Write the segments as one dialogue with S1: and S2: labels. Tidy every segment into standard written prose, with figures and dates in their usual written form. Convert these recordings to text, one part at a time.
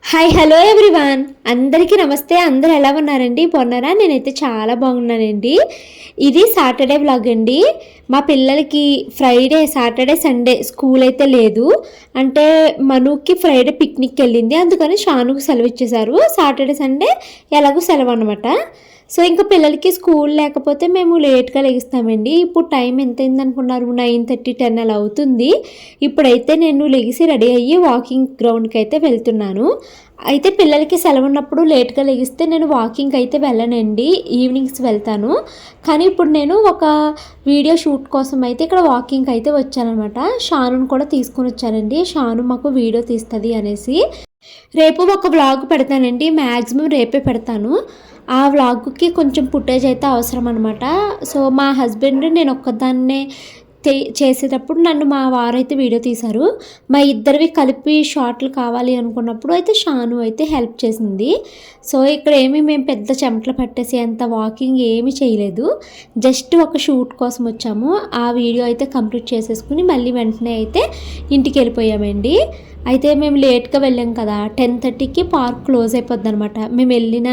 S1: Hi hello everyone, అందరికీ నమస్తే. అందరు ఎలా ఉన్నారండి? బాగున్నారా? నేనైతే చాలా బాగున్నానండి. ఇది సాటర్డే వ్లాగ్ అండి. మా పిల్లలకి ఫ్రైడే, సాటర్డే, సండే స్కూల్ అయితే లేదు. అంటే మనుకి ఫ్రైడే పిక్నిక్ వెళ్ళింది, అందుకని షానుకు సెలవు ఇచ్చేశారు. సాటర్డే సండే ఎలాగో సెలవు అనమాట. సో ఇంకా పిల్లలకి స్కూల్ లేకపోతే మేము లేట్గా లెగిస్తామండి. ఇప్పుడు టైం ఎంత అయింది అనుకున్నారు? 9:30, 10 అలా అవుతుంది. ఇప్పుడైతే నేను లెగిసి రెడీ అయ్యి వాకింగ్ గ్రౌండ్కి అయితే వెళ్తున్నాను. అయితే పిల్లలకి సెలవు ఉన్నప్పుడు లేట్గా లెగిస్తే నేను వాకింగ్కి అయితే వెళ్ళనండి, ఈవినింగ్స్ వెళ్తాను. కానీ ఇప్పుడు నేను ఒక వీడియో షూట్ కోసం అయితే ఇక్కడ వాకింగ్కి అయితే వచ్చానమాట. షానుని కూడా తీసుకొని వచ్చానండి. షాను మాకు వీడియో తీస్తుంది అనేసి. రేపు ఒక వ్లాగ్ పెడతానండి, మ్యాక్సిమం రేపే పెడతాను. ఆ వ్లాగ్కి కొంచెం ఫుటేజ్ అయితే అవసరం అనమాట. సో మా హస్బెండ్ నేను ఒక్కదాన్నే చేసేటప్పుడు నన్ను మా వారైతే వీడియో తీశారు. మా ఇద్దరివి కలిపి షార్ట్లు కావాలి అనుకున్నప్పుడు అయితే షాను అయితే హెల్ప్ చేసింది. సో ఇక్కడ మేము పెద్ద చెమటలు పట్టేసి అంత వాకింగ్ ఏమీ చేయలేదు. జస్ట్ ఒక షూట్ కోసం వచ్చాము. ఆ వీడియో అయితే కంప్లీట్ చేసేసుకుని మళ్ళీ వెంటనే అయితే ఇంటికి వెళ్ళిపోయామండి. అయితే మేము లేట్గా వెళ్ళాం కదా, 10:30కి పార్క్ క్లోజ్ అయిపోద్ది అనమాట. మేము వెళ్ళిన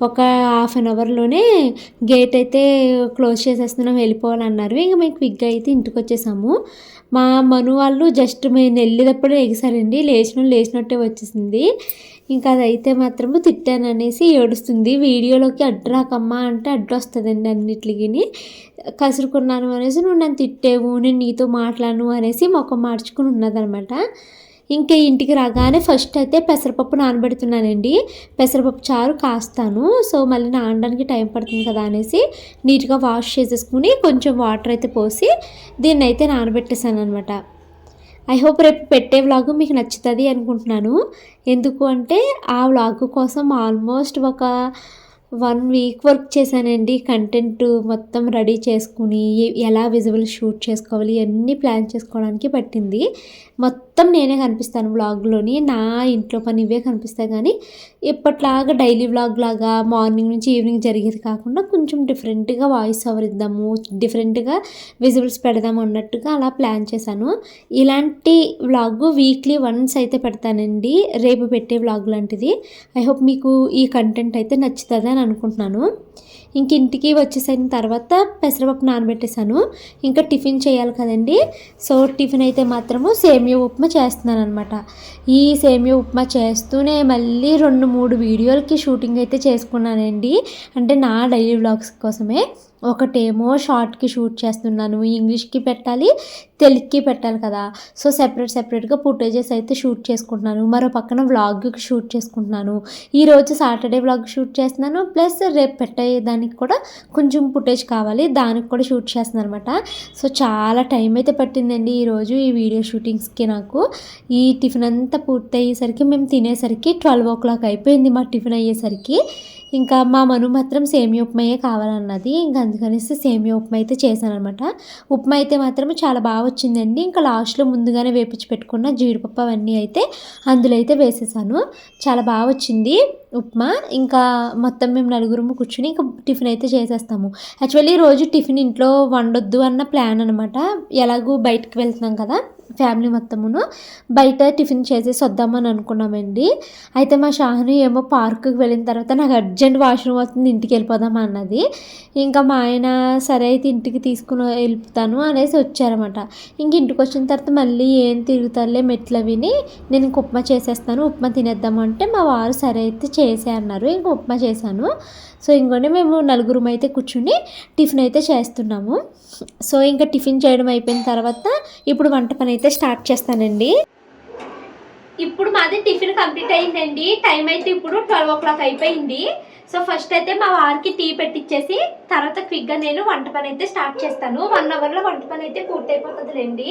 S1: ఒక హాఫ్ అన్ అవర్లోనే గేట్ అయితే క్లోజ్ చేసేస్తున్నాం, వెళ్ళిపోవాలన్నారు. ఇంకా మేము క్విక్గా అయితే ఇంటికి వచ్చేసాము. మా మను వాళ్ళు జస్ట్ మేము వెళ్ళేటప్పుడే ఎగిసారండి, లేచినట్టే వచ్చేసింది. ఇంకా అదైతే మాత్రము తిట్టాను అనేసి ఏడుస్తుంది. వీడియోలోకి అడ్రాకమ్మా అంటే అడ్డు వస్తుందండి అన్నిటికి. కసురుకున్నాను అనేసి నువ్వు నన్ను తిట్టేవు, నేను నీతో మాట్లాడను అనేసి ముఖం మార్చుకుని ఉన్నదనమాట. ఇంకా ఇంటికి రాగానే ఫస్ట్ అయితే పెసరపప్పు నానబెడుతున్నానండి. పెసరపప్పు చారు కాస్తాను. సో మళ్ళీ నానడానికి టైం పడుతుంది కదా అనేసి నీట్గా వాష్ చేసేసుకుని కొంచెం వాటర్ అయితే పోసి దీన్ని అయితే నానబెట్టేసాను అనమాట. ఐ హోప్ రేపు పెట్టే వ్లాగ్ మీకు నచ్చుతుంది అనుకుంటున్నాను. ఎందుకు అంటే ఆ వ్లాగ్ కోసం ఆల్మోస్ట్ ఒక 1 వీక్ వర్క్ చేశానండి. కంటెంట్ మొత్తం రెడీ చేసుకుని ఎలా విజువల్ షూట్ చేసుకోవాలి అన్నీ ప్లాన్ చేసుకోవడానికి పట్టింది. మొత్తం నేనే కనిపిస్తాను వ్లాగ్లోని, నా ఇంట్లో పని ఇవే కనిపిస్తాయి. కానీ ఇప్పట్లాగా డైలీ వ్లాగ్ లాగా మార్నింగ్ నుంచి ఈవినింగ్ జరిగేది కాకుండా కొంచెం డిఫరెంట్గా వాయిస్ ఓవర్ ఇద్దాము, డిఫరెంట్గా విజువల్స్ పెడదాము అన్నట్టుగా అలా ప్లాన్ చేశాను. ఇలాంటి వ్లాగ్ వీక్లీ వన్స్ అయితే పెడతానండి, రేపు పెట్టే వ్లాగ్ లాంటిది. ఐ హోప్ మీకు ఈ కంటెంట్ అయితే నచ్చుతుంది అని అనుకుంటున్నాను. ఇంటికి వచ్చేసిన తర్వాత పెసరపప్పు నానబెట్టేశాను. ఇంకా టిఫిన్ చేయాలి కదండి. సో టిఫిన్ అయితే మాత్రము సేమియా ఉప్మా చేస్తున్నాను అనమాట. ఈ సేమియా ఉప్మా చేస్తూనే మళ్ళీ 2-3 వీడియోలకి షూటింగ్ అయితే చేసుకున్నానండి. అంటే నా డైలీ వ్లాగ్స్ కోసమే. ఒకటేమో షార్ట్కి షూట్ చేస్తున్నాను, ఇంగ్లీష్కి పెట్టాలి, తెలుగుకి పెట్టాలి కదా. సో సెపరేట్గా ఫుటేజెస్ అయితే షూట్ చేసుకుంటున్నాను. మరో పక్కన వ్లాగ్కి షూట్ చేసుకుంటున్నాను. ఈరోజు సాటర్డే వ్లాగ్ షూట్ చేస్తున్నాను, ప్లస్ రేపు పెట్టేదానికి కూడా కొంచెం ఫుటేజ్ కావాలి, దానికి కూడా షూట్ చేస్తున్నాను అనమాట. సో చాలా టైం అయితే పట్టిందండి ఈరోజు ఈ వీడియో షూటింగ్స్కి నాకు. ఈ టిఫిన్ అంతా పూర్తి అయ్యేసరికి మేము తినేసరికి 12 o'clock అయిపోయింది మా టిఫిన్ అయ్యేసరికి. ఇంకా మా మను మాత్రం సేమియా ఉప్మాయే కావాలన్నది. ఇంకా అందుకనేసి సేమియా ఉప్మా అయితే చేశాను అనమాట. ఉప్మా అయితే మాత్రం చాలా బాగా వచ్చిందండి. ఇంకా లాస్ట్లో ముందుగానే వేపించి పెట్టుకున్న జీడిపప్పు అవన్నీ అయితే అందులో అయితే వేసేసాను. చాలా బాగా వచ్చింది ఉప్మా. ఇంకా మొత్తం మేము నలుగురము కూర్చుని ఇంకా టిఫిన్ అయితే చేసేస్తాము. యాక్చువల్లీ రోజు టిఫిన్ ఇంట్లో వండొద్దు అన్న ప్లాన్ అనమాట. ఎలాగూ బయటకు వెళ్తున్నాం కదా, ఫ్యామిలీ మొత్తమును బయట టిఫిన్ చేసేసి వద్దామని అనుకున్నామండి. అయితే మా షాహని ఏమో పార్కుకి వెళ్ళిన తర్వాత నాకు అర్జెంట్ వాష్రూమ్ వస్తుంది, ఇంటికి వెళ్ళిపోదామా అన్నది. ఇంకా మా ఆయన సరే అయితే ఇంటికి తీసుకుని వెళ్తాను అనేసి వచ్చారన్నమాట. ఇంటికి వచ్చిన తర్వాత మళ్ళీ ఏం తిరుగుతారులే మెట్లు విని నేను ఇంక ఉప్మా చేసేస్తాను, ఉప్మా తినేద్దాము అంటే మా వారు సరే అయితే చేసే అన్నారు. ఇంక ఉప్మా చేశాను. సో ఇంకొన్ని మేము నలుగురం అయితే కూర్చుని టిఫిన్ అయితే చేస్తున్నాము. సో ఇంకా టిఫిన్ చేయడం అయిపోయిన తర్వాత ఇప్పుడు వంట పని అయితే స్టార్ట్ చేస్తానండి. ఇప్పుడు మాది టిఫిన్ కంప్లీట్ అయిందండి. టైం అయితే ఇప్పుడు 12 o'clock అయిపోయింది. సో ఫస్ట్ అయితే మా వారికి టీ పెట్టించేసి తర్వాత క్విక్గా నేను వంట పని అయితే స్టార్ట్ చేస్తాను. 1 అవర్లో వంట పని అయితే పూర్తి అయిపోతుందిలేండి.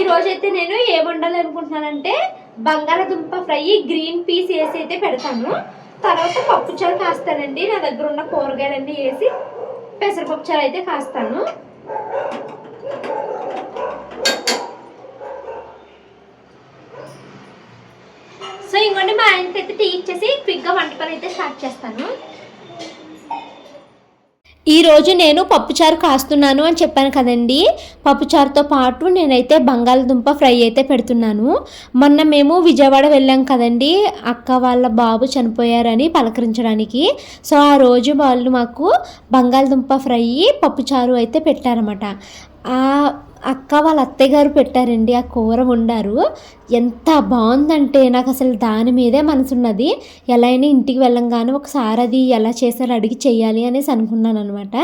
S1: ఈరోజు అయితే నేను ఏం వండాలి అనుకుంటున్నానంటే బంగాళదుంప ఫ్రై, గ్రీన్ పీస్ వేసి అయితే పెడతాను. తర్వాత పప్పుచారు కాస్తానండి. నా దగ్గర ఉన్న కూరగాయలన్నీ వేసి పెసరపప్పు చారు అయితే కాస్తాను. సో ఇంకోండి మా ఆయనకి అయితే టీ ఇచ్చేసి క్విక్గా వంట పని అయితే స్టార్ట్ చేస్తాను. ఈరోజు నేను పప్పుచారు కాస్తున్నాను అని చెప్పాను కదండి. పప్పుచారుతో పాటు నేనైతే బంగాళదుంప ఫ్రై అయితే పెడుతున్నాను. మొన్న మేము విజయవాడ వెళ్ళాం కదండి, అక్క వాళ్ళ బాబు చనిపోయారని పలకరించడానికి. సో ఆ రోజు వాళ్ళు మాకు బంగాళదుంప ఫ్రై పప్పుచారు అయితే పెట్టారన్నమాట. ఆ అక్క వాళ్ళ అత్తయ్య గారు పెట్టారండి, ఆ కూర వండారు. ఎంత బాగుందంటే నాకు అసలు దాని మీదే మనసున్నది. ఎలా అయినా ఇంటికి వెళ్ళంగానే ఒకసారి అది ఎలా చేశారో అడిగి చెయ్యాలి అనేసి అనుకున్నాను అనమాట.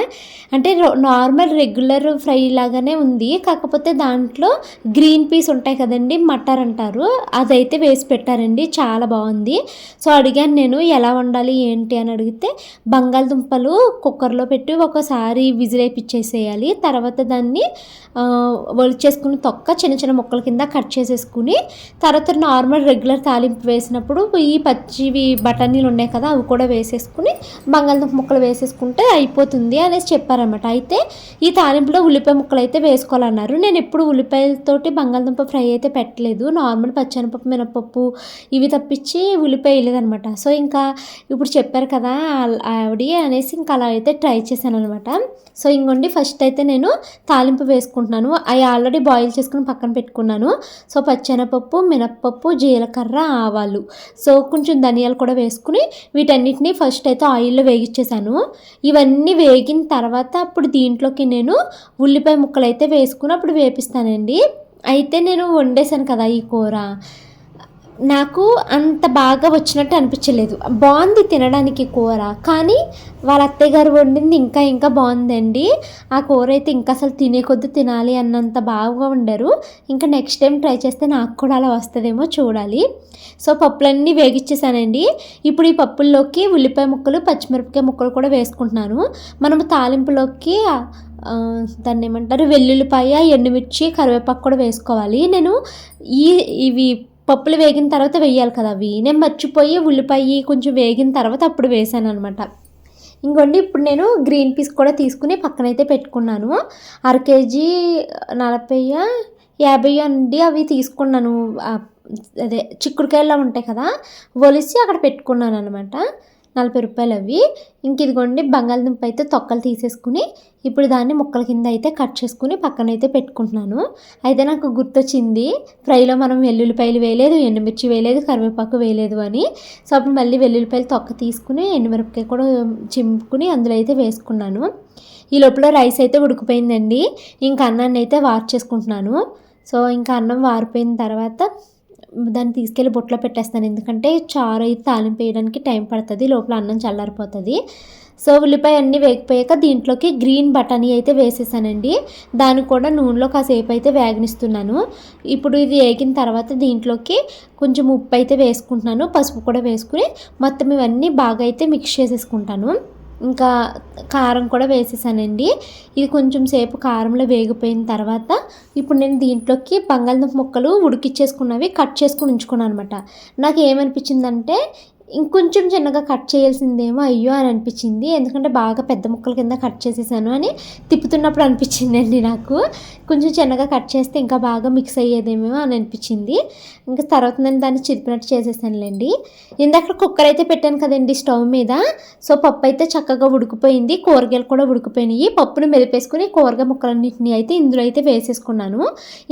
S1: అంటే నార్మల్ రెగ్యులర్ ఫ్రై లాగానే ఉంది, కాకపోతే దాంట్లో గ్రీన్ పీస్ ఉంటాయి కదండి, మటర్ అంటారు, అదైతే వేసి పెట్టారండి. చాలా బాగుంది. సో అడిగాను నేను ఎలా వండాలి ఏంటి అని అడిగితే, బంగాళదుంపలు కుక్కర్లో పెట్టి ఒకసారి విజిల్ వేయించేసేయాలి, తర్వాత దాన్ని ఒలిచేసుకుని తొక్క చిన్న చిన్న ముక్కల కింద కట్ చేసేసుకుని, తర్వాత నార్మల్ రెగ్యులర్ తాలింపు వేసినప్పుడు ఈ పచ్చివి బఠానీలు ఉన్నాయి కదా అవి కూడా వేసేసుకుని బంగాళదుంప ముక్కలు వేసేసుకుంటే అయిపోతుంది అనేసి చెప్పారన్నమాట. అయితే ఈ తాలింపులో ఉల్లిపాయ ముక్కలు అయితే వేసుకోవాలన్నారు. నేను ఎప్పుడు ఉల్లిపాయలతోటి బంగాళదుంప ఫ్రై అయితే పెట్టలేదు, నార్మల్ పచ్చెనపప్పు మినపప్పు ఇవి తప్పించి ఉల్లిపాయ వేయలేదనమాట. సో ఇంకా ఇప్పుడు చెప్పారు కదా ఆవిడ అనేసి ఇంకా అలా అయితే ట్రై చేశాను అనమాట. సో ఇంకోండి ఫస్ట్ అయితే నేను తాలింపు వేసుకుంటున్నాను. అవి ఆల్రెడీ బాయిల్ చేసుకుని పక్కన పెట్టుకున్నాను. సో పచ్చెనపప్పు మినప్పప్పు జీలకర్ర ఆవాలు, సో కొంచెం ధనియాలు కూడా వేసుకుని వీటన్నిటిని ఫస్ట్ అయితే ఆయిల్లో వేగించేసాను. ఇవన్నీ వేగిన తర్వాత అప్పుడు దీంట్లోకి నేను ఉల్లిపాయ ముక్కలు అయితే వేసుకుని అప్పుడు వేపిస్తానండి. అయితే నేను వండేసాను కదా ఈ కూర, నాకు అంత బాగా వచ్చినట్టు అనిపించలేదు. బాగుంది తినడానికి కూర, కానీ వాళ్ళ అత్తయ్య గారు వండింది ఇంకా ఇంకా బాగుందండి. ఆ కూర అయితే ఇంకా అసలు తినే కొద్ది తినాలి అన్నంత బాగా వండారు. ఇంకా నెక్స్ట్ టైం ట్రై చేస్తే నాకు కూడా అలా వస్తుందేమో చూడాలి. సో పప్పులన్నీ వేగిచ్చేసానండి. ఇప్పుడు ఈ పప్పుల్లోకి ఉల్లిపాయ ముక్కలు పచ్చిమిరపకాయ ముక్కలు కూడా వేసుకుంటున్నాను. మనము తాలింపులోకి దాన్ని ఏమంటారు, వెల్లుల్లిపాయ ఎండుమిర్చి కరివేపాకు కూడా వేసుకోవాలి. నేను ఇవి పప్పులు వేగిన తర్వాత వేయాలి కదా, అవి నేను మర్చిపోయి ఉల్లిపాయ కొంచెం వేగిన తర్వాత అప్పుడు వేసాను అనమాట. ఇంకోండి ఇప్పుడు నేను గ్రీన్ పీస్ కూడా తీసుకుని పక్కనైతే పెట్టుకున్నాను. 1/2 కేజీ 40-50 అండి అవి తీసుకున్నాను. అదే చిక్కుడుకాయలా ఉంటాయి కదా, ఒలిసి అక్కడ పెట్టుకున్నాను అనమాట. 40 రూపాయలు అవి. ఇంక ఇదిగోండి బంగాళదుంప అయితే తొక్కలు తీసేసుకుని ఇప్పుడు దాన్ని ముక్కల కింద అయితే కట్ చేసుకుని పక్కనైతే పెట్టుకుంటున్నాను. అయితే నాకు గుర్తొచ్చింది, ఫ్రైలో మనం వెల్లుల్లిపాయలు వేయలేదు, ఎండుమిర్చి వేయలేదు, కరివేపాకు వేయలేదు అని. సో అప్పుడు మళ్ళీ వెల్లుల్లిపాయలు తొక్క తీసుకుని ఎండుమిరపకాయ కూడా చింపుకుని అందులో అయితే వేసుకున్నాను. ఈ లోపల రైస్ అయితే ఉడికిపోయిందండి. ఇంకా అన్నాన్ని అయితే వార్చేసుకుంటున్నాను. సో ఇంకా అన్నం వారిపోయిన తర్వాత దాన్ని తీసుకెళ్ళి బొట్లో పెట్టేస్తాను, ఎందుకంటే చారు అయితే తాలింపు వేయడానికి టైం పడుతుంది, లోపల అన్నం చల్లారిపోతుంది. సో ఉల్లిపాయ అన్నీ వేగిపోయాక దీంట్లోకి గ్రీన్ బఠానీ అయితే వేసేసానండి. దాన్ని కూడా నూనెలో కాసేపు అయితే వేగనిస్తున్నాను. ఇప్పుడు ఇది వేగిన తర్వాత దీంట్లోకి కొంచెం ఉప్పు అయితే వేసుకుంటున్నాను, పసుపు కూడా వేసుకుని మొత్తం ఇవన్నీ బాగా అయితే మిక్స్ చేసేసుకుంటాను. ఇంకా కారం కూడా వేసేసానండి. ఇది కొంచెం సేపు కారంలో వేగిపోయిన తర్వాత ఇప్పుడు నేను దీంట్లోకి బంగాళదుంప ముక్కలు ఉడికిచ్చేసుకున్నవి కట్ చేసుకుని ఉంచుకున్నాను అనమాట. నాకు ఏమనిపించిందంటే ఇంకొంచెం చిన్నగా కట్ చేయాల్సిందేమో అయ్యో అని అనిపించింది, ఎందుకంటే బాగా పెద్ద ముక్కల కింద కట్ చేసేసాను అని తిప్పుతున్నప్పుడు అనిపించిందండి నాకు. కొంచెం చిన్నగా కట్ చేస్తే ఇంకా బాగా మిక్స్ అయ్యేదేమో అని అనిపించింది. ఇంకా తర్వాత నేను దాన్ని చిరిపినట్టు చేసేసానులేండి. ఇందాక కుక్కర్ అయితే పెట్టాను కదండి స్టవ్ మీద. సో పప్పు అయితే చక్కగా ఉడికిపోయింది, కూరగాయలు కూడా ఉడికిపోయినాయి. పప్పును మెదిపేసుకుని కూరగాయ ముక్కలన్నింటినీ అయితే ఇందులో అయితే వేసేసుకున్నాను.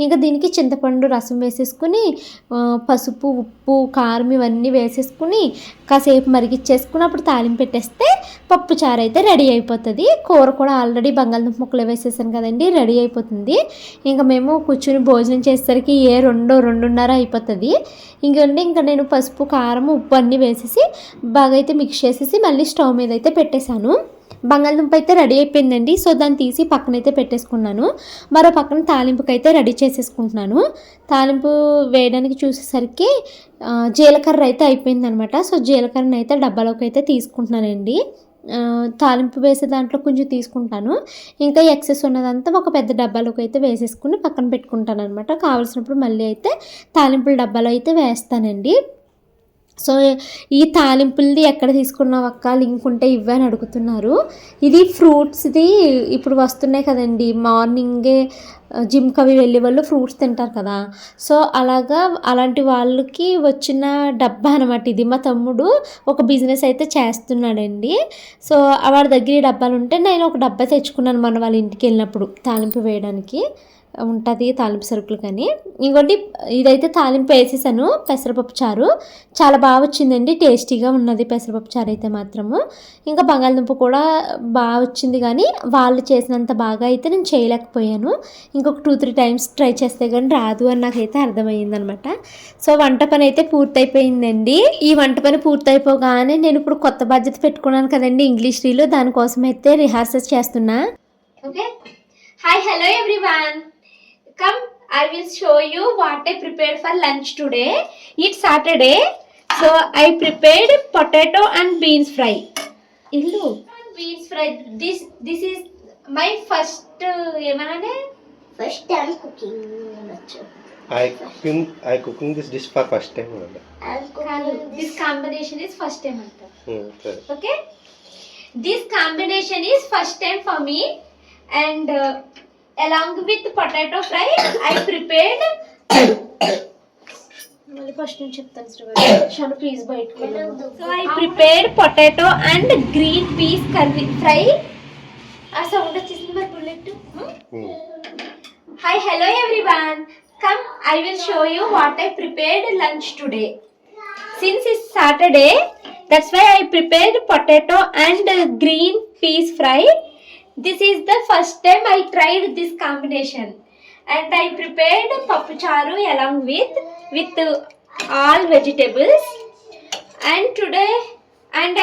S1: ఇంకా దీనికి చింతపండు రసం వేసేసుకుని పసుపు ఉప్పు కారం ఇవన్నీ వేసేసుకుని కాసేపు మరిగిచ్చేసుకుని అప్పుడు తాలింపు పెట్టేస్తే పప్పు చారు అయితే రెడీ అయిపోతుంది. కూర కూడా ఆల్రెడీ బంగాళదుంప ముక్కలు వేసేసాను కదండి, రెడీ అయిపోతుంది. ఇంకా మేము కూర్చుని భోజనం చేసేసరికి 2-2:30 అయిపోతుంది. ఇంకా నేను పసుపు కారం ఉప్పు అన్నీ వేసేసి బాగా అయితే మిక్స్ చేసేసి మళ్ళీ స్టవ్ మీద అయితే పెట్టేశాను. బంగాళదుంప అయితే రెడీ అయిపోయిందండి. సో దాన్ని తీసి పక్కనైతే పెట్టేసుకున్నాను. మరో పక్కన తాలింపుకి అయితే రెడీ చేసేసుకుంటున్నాను. తాలింపు వేయడానికి చూసేసరికి జీలకర్ర అయితే అయిపోయిందనమాట. సో జీలకర్రని అయితే డబ్బాలోకి అయితే తీసుకుంటున్నానండి. తాలింపు వేసే దాంట్లో కొంచెం తీసుకుంటాను, ఇంకా ఎక్సెస్ ఉన్నదంతా ఒక పెద్ద డబ్బాలోకి అయితే వేసేసుకుని పక్కన పెట్టుకుంటాను అనమాట. కావాల్సినప్పుడు మళ్ళీ అయితే తాలింపుల డబ్బాలో అయితే వేస్తానండి. సో ఈ తాలింపులది ఎక్కడ తీసుకున్నావు అక్క, లింక్ ఉంటే ఇవ్వని అడుగుతున్నారు. ఇది ఫ్రూట్స్ది ఇప్పుడు వస్తున్నాయి కదండి, మార్నింగే జిమ్కి అవి వెళ్ళే వాళ్ళు ఫ్రూట్స్ తింటారు కదా, సో అలాంటి వాళ్ళకి వచ్చిన డబ్బా అనమాట ఇది. మా తమ్ముడు ఒక బిజినెస్ అయితే చేస్తున్నాడండి. సో వాడి దగ్గర ఈ డబ్బాలు ఉంటే నేను ఒక డబ్బా తెచ్చుకున్నాను మన వాళ్ళ ఇంటికి వెళ్ళినప్పుడు తాలింపు వేయడానికి ఉంటుంది, తాలింపు సరుకులు. కానీ ఇంకోటి ఇదైతే తాలింపు వేసేసాను, పెసరపప్పు చారు చాలా బాగా వచ్చిందండి, టేస్టీగా ఉన్నది పెసరపప్పు చారు అయితే మాత్రము. ఇంకా బంగాళదుంప కూడా బాగా వచ్చింది, కానీ వాళ్ళు చేసినంత బాగా అయితే నేను చేయలేకపోయాను. ఇంకొక 2-3 టైమ్స్ ట్రై చేస్తే కానీ రాదు అని నాకైతే అర్థమైందనమాట. సో వంట పని అయితే పూర్తయిపోయిందండి. ఈ వంట పని పూర్తయిపోగానే నేను ఇప్పుడు కొత్త బాధ్యత పెట్టుకున్నాను కదండి, ఇంగ్లీష్ రీలు, దానికోసం అయితే రిహార్సల్స్ చేస్తున్నా. Okay, hi hello everyone, come I will show you what I prepared for lunch today. It's Saturday, so I prepared potato and beans fry. Illu beans fry, this is my first first time cooking.
S2: I cooking this dish for first time.
S1: This combination is first time okay, this combination is first time for me, and along with potato fry I prepared so I prepared potato and green peas curry fry. Hi hello everyone, come I will show you what I prepared lunch today. Since it's Saturday, that's why I prepared potato and green peas fry. This is the first time I tried this combination, and I prepared pappu charu along with all vegetables, and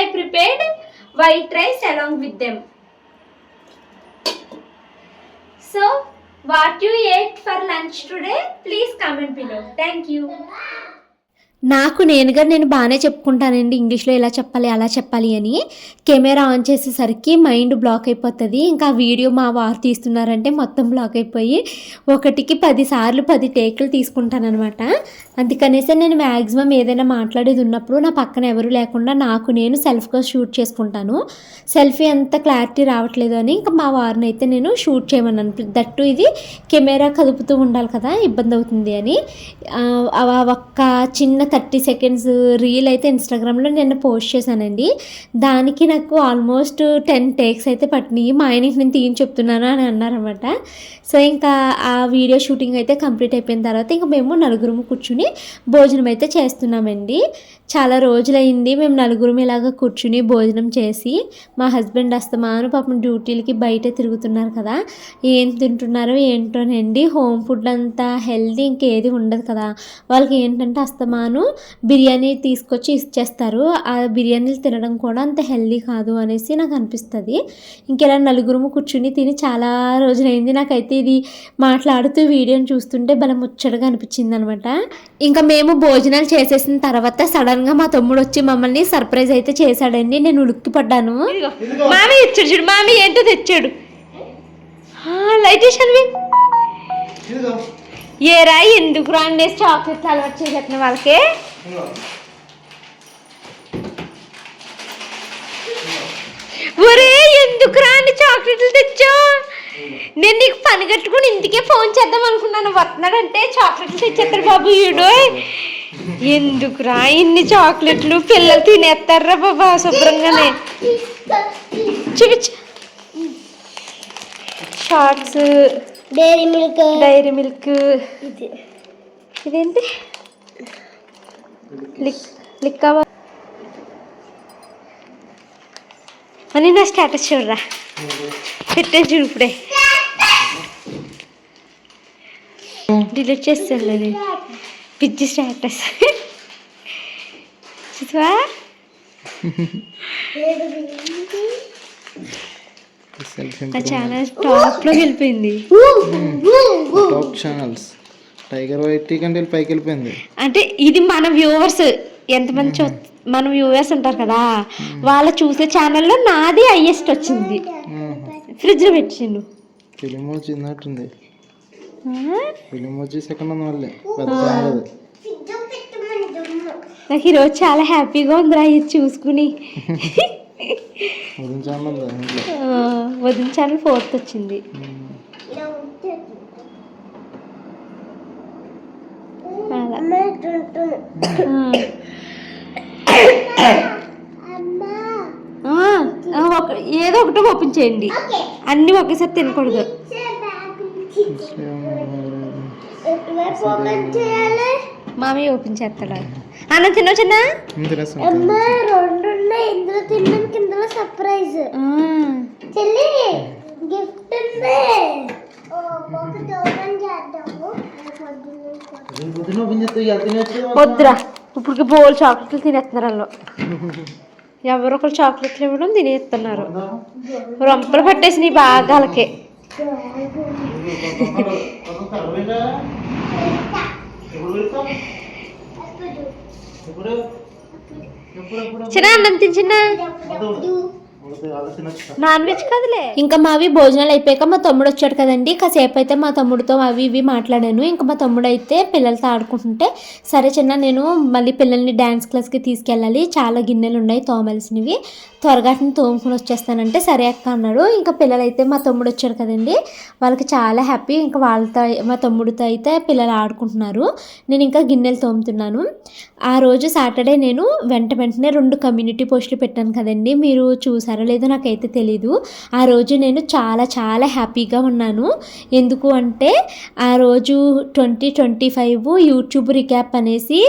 S1: I prepared white rice along with them. So what you ate for lunch today, please comment below. Thank you. నాకు నేను బాగానే చెప్పుకుంటానండి ఇంగ్లీష్లో, ఇలా చెప్పాలి అలా చెప్పాలి అని. Camera on చేసేసరికి మైండ్ బ్లాక్ అయిపోతుంది. ఇంకా వీడియో మా వారు తీస్తున్నారంటే మొత్తం బ్లాక్ అయిపోయి 1కి 10 సార్లు 10 టేకులు తీసుకుంటానమాట. అందుకనేసి నేను మ్యాక్సిమం ఏదైనా మాట్లాడేది ఉన్నప్పుడు నా పక్కన ఎవరు లేకుండా నాకు నేను సెల్ఫ్గా షూట్ చేసుకుంటాను. సెల్ఫీ అంత క్లారిటీ రావట్లేదు అని ఇంకా మా వారిని అయితే నేను షూట్ చేయమన్నాను. దట్టు ఇది కెమెరా కదుపుతూ ఉండాలి కదా, ఇబ్బంది అవుతుంది అని. ఒక్క చిన్న 30 సెకండ్స్ రీల్ అయితే ఇన్స్టాగ్రామ్లో నేను పోస్ట్ చేశానండి. దానికి నాకు ఆల్మోస్ట్ 10 టేక్స్ అయితే పట్టినాయి. మా ఆయనకి నేను తీయని చెప్తున్నాను అని అన్నారన్నమాట. సో ఇంకా ఆ వీడియో షూటింగ్ అయితే కంప్లీట్ అయిపోయిన తర్వాత ఇంకా మేము నలుగురు కూర్చుని భోజనం అయితే చేస్తున్నామండి. చాలా రోజులైంది మేము నలుగురం ఇలాగ కూర్చుని భోజనం చేసి. మా హస్బెండ్ అస్తమాను పాపం డ్యూటీలకి బయట తిరుగుతున్నారు కదా, ఏం తింటున్నారో ఏంటోనండి, హోమ్ ఫుడ్ అంతా హెల్దీ ఇంకేది ఉండదు కదా. వాళ్ళకి ఏంటంటే అస్తమాను బిర్యానీ తీసుకొచ్చి ఇచ్చేస్తారు. ఆ బిర్యానీలు తినడం కూడా అంత హెల్దీ కాదు అనేసి నాకు అనిపిస్తుంది. ఇంకెలా నలుగురు కూర్చుని తిని చాలా రోజులైంది. నాకైతే ఇది మాట్లాడుతూ వీడియోని చూస్తుంటే భలే ముచ్చటగా అనిపించింది అనమాట. ఇంకా మేము భోజనాలు చేసేసిన తర్వాత సడన్గా మా తమ్ముడు వచ్చి మమ్మల్ని సర్ప్రైజ్ అయితే చేశాడండి. నేను ఉలిక్కి పడ్డాను. మామి తెచ్చాడు చూడు, మామి ఏంటో తెచ్చాడు. లైట్ వేసాను ఏరా, ఎందుకు రాండేసి చాక్లెట్స్ అలవాటు చేసేస్తున్న వాళ్ళకి. ఒరే ఎందుకు రాండి చాక్లెట్లు తెచ్చావు, నేను నీకు పని కట్టుకుని ఇంటికే ఫోన్ చేద్దాం అనుకున్నాను. వస్తున్నాడంటే చాక్లెట్లు తెచ్చేస్తారు బాబు వీడు. ఎందుకురా ఇన్ని చాక్లెట్లు, పిల్లలు తినేస్తారా బాబా శుభ్రంగానే. చూపించు షార్ట్స్, డైరీ మిల్క్, ఇదేంటి లిక్కా అని నా స్టేటస్ చూడరా, పెట్టాను చూడు ఇప్పుడే, డిలీట్ చేస్తాను అది పిచ్చి స్టేటస్ చూసావా. ఆ ఛానల్ టాప్లోకి వెళ్ళిపోయింది.
S3: టాప్ ఛానల్స్ టైగర్ వైటీ కంటే పైకి వెళ్ళిపోయింది.
S1: అంటే ఇది మన వ్యూవర్స్ ఎంతమంది మన వ్యూవర్స్ ఉంటారు కదా, వాళ్ళు చూసే ఛానల్లో నాది హైయెస్ట్ వచ్చింది. ఫ్రిడ్జ్లో పెట్టిండు.
S3: ఫిలిం వచ్చిందట్టుంది. ఫిలిం వచ్చి సెకండ్ ఉంది మళ్ళీ పెద్ద ఛానల్ అది.
S1: నాకు ఈరోజు చాలా హ్యాపీగా ఉందిరా ఇది చూసుకుని. వదిన ఛానల్ 4th వచ్చింది. ఏదో ఒకటి ఓపెన్ చేయండి, అన్ని ఒకేసారి తినకూడదు. మామీ ఓపెన్ చేస్తాడా? అన్న తినో చిన్న సర్ప్రైజ్ వద్దురా, ఇప్పుడు బోల్ చాక్లెట్లు తినేస్తున్నారు వాళ్ళు. ఎవరో ఒకరు చాక్లెట్లు ఇవ్వడం తినేస్తున్నారు. రొంపలు పట్టేసినాయి బాగా వాళ్ళకి. చిన్న అన్నం తిని చిన్న, నాన్ వెజ్ కదలే. ఇంకా మావి భోజనాలు అయిపోయాక మా తమ్ముడు వచ్చాడు కదండి, కాసేపు అయితే మా తమ్ముడితో అవి ఇవి మాట్లాడాను. ఇంకా మా తమ్ముడు అయితే పిల్లలతో ఆడుకుంటుంటే, సరే చిన్న నేను మళ్ళీ పిల్లల్ని డ్యాన్స్ క్లాస్కి తీసుకెళ్ళాలి, చాలా గిన్నెలు ఉన్నాయి తోమలసినవి, త్వరగా తోముకుని వచ్చేస్తానంటే సరే అక్క అన్నాడు. ఇంకా పిల్లలైతే మా తమ్ముడు వచ్చాడు కదండి, వాళ్ళకి చాలా హ్యాపీ. ఇంకా వాళ్ళతో మా తమ్ముడితో అయితే పిల్లలు ఆడుకుంటున్నారు, నేను ఇంకా గిన్నెలు తోముతున్నాను. ఆ రోజు సాటర్డే నేను వెంటనే 2 కమ్యూనిటీ పోస్టులు పెట్టాను కదండి, మీరు చూసారో లేదో నాకైతే తెలీదు. ఆ రోజు నేను చాలా చాలా హ్యాపీగా ఉన్నాను. ఎందుకు అంటే ఆ రోజు 2025 యూట్యూబ్ రిక్యాప్ అనేసి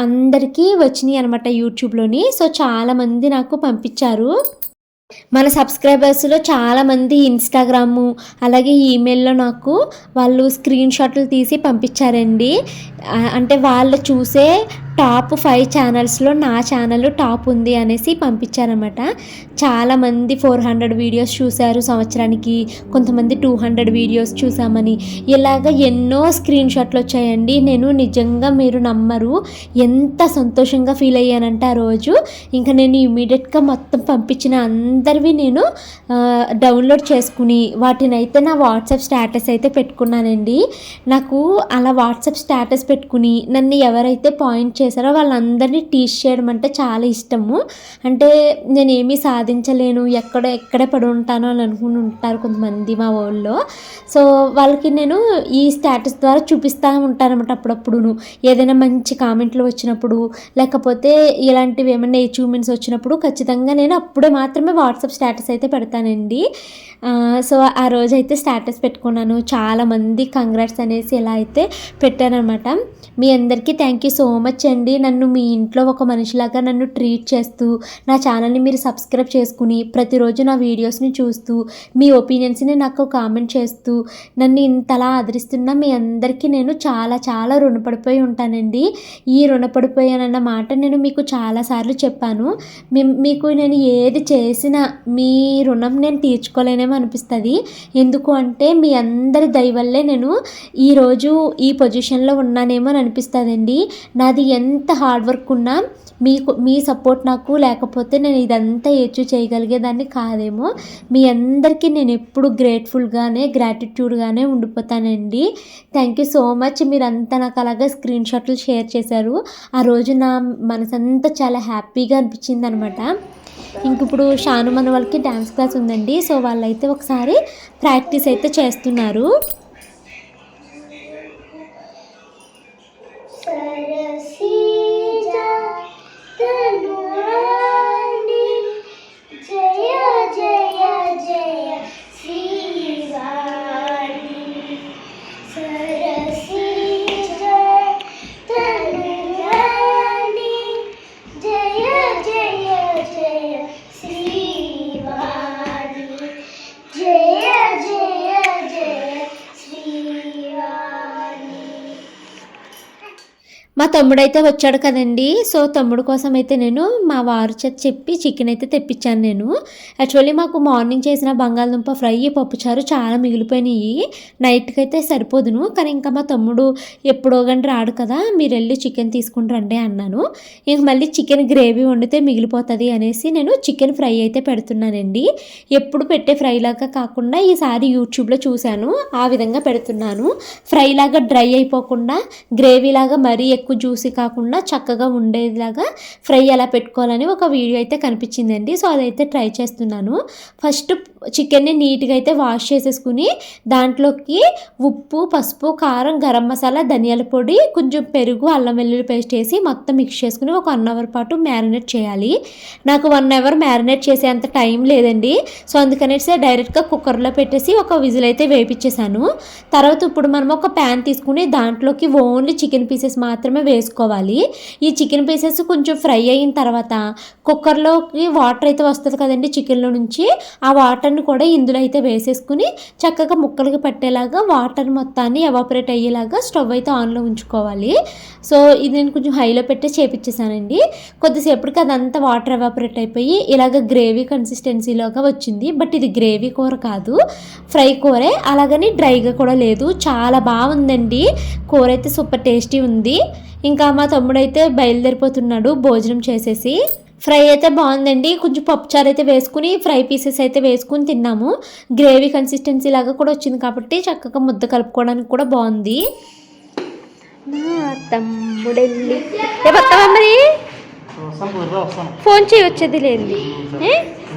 S1: అందరికీ వచ్చినాయి అనమాట యూట్యూబ్లోని. సో చాలామంది నాకు పంపించారు. మన సబ్స్క్రైబర్స్లో చాలామంది ఇన్స్టాగ్రాము అలాగే ఈమెయిల్లో నాకు వాళ్ళు స్క్రీన్ షాట్లు తీసి పంపించారండి. అంటే వాళ్ళు చూసే టాప్ 5 ఛానల్స్లో నా ఛానల్ టాప్ ఉంది అనేసి పంపించారన్నమాట. చాలామంది 400 వీడియోస్ చూశారు సంవత్సరానికి, కొంతమంది 200 వీడియోస్ చూసామని, ఇలాగ ఎన్నో స్క్రీన్ షాట్లు వచ్చాయండి. నేను నిజంగా మీరు నమ్మరు ఎంత సంతోషంగా ఫీల్ అయ్యానంటే ఆ రోజు. ఇంకా నేను ఇమీడియట్గా మొత్తం పంపించిన అందరివి నేను డౌన్లోడ్ చేసుకుని వాటిని అయితే నా వాట్సాప్ స్టేటస్ అయితే పెట్టుకున్నానండి. నాకు అలా వాట్సాప్ స్టేటస్ పెట్టుకుని నన్ను ఎవరైతే పాయింట్ చేశారో వాళ్ళందరినీ టీచ్ చేయడం అంటే చాలా ఇష్టము. అంటే నేనేమీ సాధించలేను, ఎక్కడే పడి ఉంటాను అని అనుకుని ఉంటారు కొంతమంది మా ఊళ్ళో. సో వాళ్ళకి నేను ఈ స్టేటస్ ద్వారా చూపిస్తూ ఉంటానన్నమాట. అప్పుడప్పుడు ఏదైనా మంచి కామెంట్లు వచ్చినప్పుడు, లేకపోతే ఇలాంటివి ఏమైనా అచీవ్మెంట్స్ వచ్చినప్పుడు ఖచ్చితంగా నేను అప్పుడే మాత్రమే వాట్సాప్ స్టేటస్ అయితే పెడతానండి. సో ఆ రోజైతే స్టేటస్ పెట్టుకున్నాను, చాలామంది కంగ్రాట్స్ అనేసి ఇలా అయితే పెట్టారనమాట. మీ అందరికీ థ్యాంక్ యూ సో మచ్ అండి. నన్ను మీ ఇంట్లో ఒక మనిషిలాగా నన్ను ట్రీట్ చేస్తూ, నా ఛానల్ని మీరు సబ్స్క్రైబ్ చేసుకుని ప్రతిరోజు నా వీడియోస్ని చూస్తూ, మీ ఒపీనియన్స్ని నాకు కామెంట్ చేస్తూ నన్ను ఇంతలా ఆదరిస్తున్న మీ అందరికీ నేను చాలా చాలా రుణపడిపోయి ఉంటానండి. ఈ రుణపడిపోయానన్న మాట నేను మీకు చాలాసార్లు చెప్పాను. మీకు నేను ఏది చేసినా మీ రుణం నేను తీర్చుకోలేనేమో అనిపిస్తుంది. ఎందుకు అంటే మీ అందరి దయ వల్లే నేను ఈరోజు ఈ పొజిషన్లో ఉన్నానేమో అని అనిపిస్తుందండి. నాది ఎంత హార్డ్ వర్క్ ఉన్నా మీ సపోర్ట్ నాకు లేకపోతే నేను ఇదంతా అచీవ్ చేయగలిగేదాన్ని కాదేమో. మీ అందరికీ నేను ఎప్పుడు గ్రాటిట్యూడ్గానే ఉండిపోతానండి. Thank you so much. మీరంతా నాకు అలాగే స్క్రీన్ షాట్లు షేర్ చేశారు. ఆ రోజు నా మనసంతా చాలా హ్యాపీగా అనిపించింది అనమాట. ఇంక ఇప్పుడు షాను మన వాళ్ళకి డ్యాన్స్ క్లాస్ ఉందండి. సో వాళ్ళైతే ఒకసారి ప్రాక్టీస్ అయితే చేస్తున్నారు. మా తమ్ముడైతే వచ్చాడు కదండి. సో తమ్ముడు కోసం అయితే నేను మా వారు చేత చెప్పి చికెన్ అయితే తెప్పించాను నేను. యాక్చువల్లీ మాకు మార్నింగ్ చేసిన బంగాళదుంప ఫ్రై, పప్పుచారు చాలా మిగిలిపోయినాయి. నైట్కి అయితే సరిపోదును, కానీ ఇంకా మా తమ్ముడు ఎప్పుడో గంట రాడు కదా, మీరు వెళ్ళి చికెన్ తీసుకుని రండి అన్నాను. ఇంక మళ్ళీ చికెన్ గ్రేవీ వండితే మిగిలిపోతుంది అనేసి నేను చికెన్ ఫ్రై అయితే పెడుతున్నానండి. ఎప్పుడు పెట్టే ఫ్రై లాగా కాకుండా ఈసారి యూట్యూబ్లో చూశాను, ఆ విధంగా పెడుతున్నాను. ఫ్రై లాగా డ్రై అయిపోకుండా గ్రేవీ లాగా మరీ ఎక్కువ జ్యూసీ కాకుండా చక్కగా ఉండేలాగా ఫ్రై ఎలా పెట్టుకోవాలని ఒక వీడియో అయితే కనిపించిందండి. సో అదైతే ట్రై చేస్తున్నాను. ఫస్ట్ చికెన్ని నీట్గా అయితే వాష్ చేసేసుకుని దాంట్లోకి ఉప్పు, పసుపు, కారం, గరం మసాలా, ధనియాల పొడి, కొంచెం పెరుగు, అల్లం వెల్లుల్లి పేస్ట్ వేసి మొత్తం మిక్స్ చేసుకుని ఒక 1 అవర్ పాటు మ్యారినేట్ చేయాలి. నాకు 1 అవర్ మ్యారినేట్ చేసేంత టైం లేదండి. సో అందుకనేసి డైరెక్ట్గా కుక్కర్లో పెట్టేసి ఒక విజిల్ అయితే వేపించేసాను. తర్వాత ఇప్పుడు మనం ఒక ప్యాన్ తీసుకుని దాంట్లోకి ఓన్లీ చికెన్ పీసెస్ మాత్రమే వేసుకోవాలి. ఈ చికెన్ పీసెస్ కొంచెం ఫ్రై అయిన తర్వాత కుక్కర్లోకి వాటర్ అయితే వస్తుంది కదండి చికెన్లో నుంచి, ఆ వాటర్ని కూడా ఇందులో అయితే వేసేసుకుని చక్కగా ముక్కలకి పట్టేలాగా వాటర్ మొత్తాన్ని ఎవాపరేట్ అయ్యేలాగా స్టవ్ అయితే ఆన్లో ఉంచుకోవాలి. సో ఇది నేను కొంచెం హైలో పెట్టి చేపించేసానండి. కొద్దిసేపటికి అదంతా వాటర్ ఎవాపరేట్ అయిపోయి ఇలాగ గ్రేవీ కన్సిస్టెన్సీలోగా వచ్చింది. బట్ ఇది గ్రేవీ కూర కాదు, ఫ్రై కూరే. అలాగని డ్రైగా కూడా లేదు, చాలా బాగుందండి. కూర అయితే సూపర్ టేస్టీ ఉంది. ఇంకా మా తమ్ముడు అయితే బయలుదేరిపోతున్నాడు భోజనం చేసేసి. ఫ్రై అయితే బాగుందండి. కొంచెం పప్పుచారు అయితే వేసుకుని ఫ్రై పీసెస్ అయితే వేసుకుని తిన్నాము. గ్రేవీ కన్సిస్టెన్సీ లాగా కూడా వచ్చింది కాబట్టి చక్కగా ముద్ద కలుపుకోవడానికి కూడా బాగుంది. మా తమ్ముడెళ్ళి రేపొస్తావా మరి? ఫోన్ చేయొచ్చేది లేదు,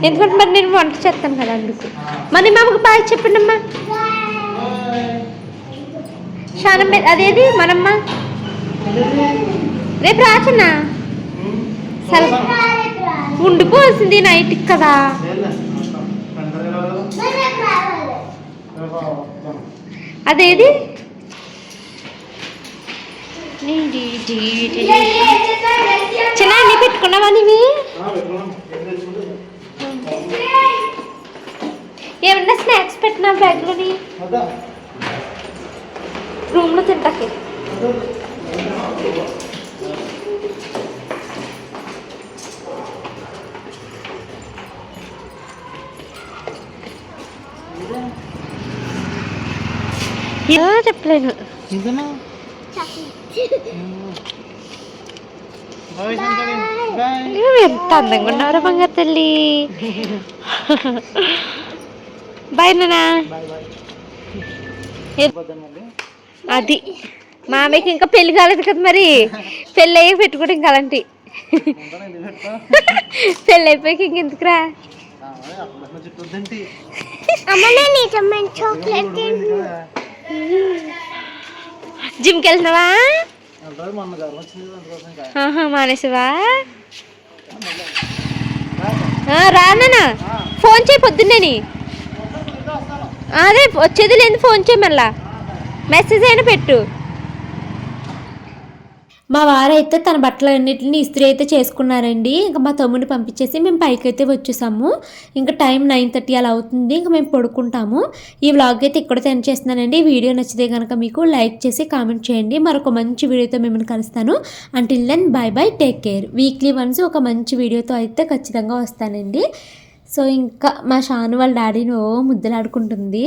S1: ఎందుకంటే మరి నేను వంట చేస్తాను కదా అందుకు. మరి మామకు బాయ్ చెప్పండి అమ్మా. శానం మీద అదేది మనమ్మ రేపు రాచన్నా సరే ఉండిపోవాల్సింది నైట్కి కదా. అదేది చిన్న అన్నీ పెట్టుకున్నావా నీవి? ఏమన్నా స్నాక్స్ పెట్టినా బ్యాగ్లోని రూమ్లో తింటాకి. చెప్పలేను, ఎంత అందంగా ఉన్నారా బంగారు తల్లి. బాయ్ నానా. అది మామయ్యకి ఇంకా పెళ్లి కాలేదు కదా, మరి పెళ్ళి అయ్యాక పెట్టుకోవడం ఇంకా అలాంటి. పెళ్ళి అయిపోయాక ఇంకెందుకురా. జిమ్కి వెళ్తున్నావా? మానేసావా? రానా ఫోన్ చేయి పొద్దున్నేని. అదే వచ్చేది లేదు, ఫోన్ చేయి మళ్ళా, మెసేజ్ అయినా పెట్టు. మా వారైతే తన బట్టలన్నింటినీ ఇస్త్రీ అయితే చేసుకున్నారండి. ఇంకా మా తమ్ముడిని పంపించేసి మేము పైకి అయితే వచ్చేసాము. ఇంకా టైం 9:30 అలా అవుతుంది. ఇంకా మేము పడుకుంటాము. ఈ వ్లాగ్ అయితే ఇక్కడ ఎండ్ చేస్తున్నానండి. వీడియో నచ్చితే కనుక మీకు లైక్ చేసి కామెంట్ చేయండి. మరొక మంచి వీడియోతో మిమ్మల్ని కలుస్తాను. Until then bye bye, take care. Weekly once ఒక మంచి వీడియోతో అయితే ఖచ్చితంగా వస్తానండి. సో ఇంకా మా షాను వాళ్ళ డాడీని ముద్దలాడుకుంటుంది.